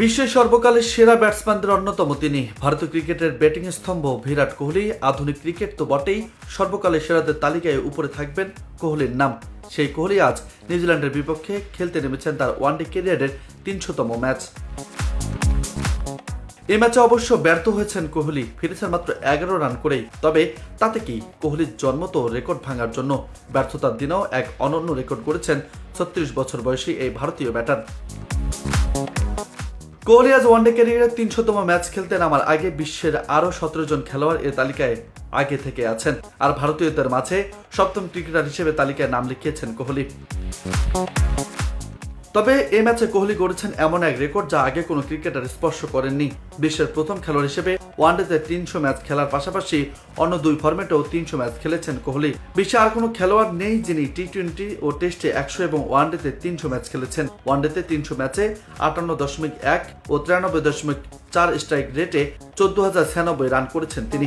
বিশ্বের সর্বকালের সেরা ব্যাটসম্যানদের অন্যতম তিনি। ভারতীয় ক্রিকেটের ব্যাটিং স্তম্ভ বিরাট কোহলি। আধুনিক ক্রিকেট তো বটেই, সর্বকালের সেরাদের তালিকায় উপরে থাকবেন কোহলির নাম। সেই কোহলি আজ নিউজিল্যান্ডের বিপক্ষে খেলতে নেমেছেন তার ওয়ানডে ক্যারিয়ারের ৩০০তম ম্যাচ। এই ম্যাচে অবশ্য ব্যর্থ হয়েছেন কোহলি, ফিরেছেন মাত্র ১১ রান করেই। তবে তাতে কি, কোহলির জন্ম তো রেকর্ড ভাঙার জন্য। ব্যর্থতার দিনেও এক অনন্য রেকর্ড করেছেন ৩৬ বছর বয়সী এই ভারতীয় ব্যাটার। কোহলি আজ ওয়ানডে ক্যারিয়ারের ৩০০তম ম্যাচ খেলতে নামার আগে বিশ্বের আরও ১৭ জন খেলোয়াড় এর তালিকায় আগে থেকে আছেন। আর ভারতীয়দের মাঝে সপ্তম ক্রিকেটার হিসেবে তালিকায় নাম লিখিয়েছেন কোহলি। তবে এই ম্যাচে কোহলি গড়েছেন এমন এক রেকর্ড যা আগে কোনো ক্রিকেটার স্পর্শ করেননি। বিশ্বের প্রথম খেলোয়াড় হিসেবে ওয়ানডেতে ৩০০ ম্যাচ খেলার পাশাপাশি অন্য দুই ফরম্যাটেও ৩০০ ম্যাচ খেলেছেন কোহলি। বিশ্বে আর কোনো খেলোয়াড় নেই যিনি টি-20 ও টেস্টে ১০০ এবং ওয়ানডেতে ৩০০ ম্যাচ খেলেছেন। ওয়ানডেতে ৩০০ ম্যাচে ৫৮.১ ও ৯৩.৪ স্ট্রাইক রেটে ১৪,০৯৬ রান করেছেন তিনি।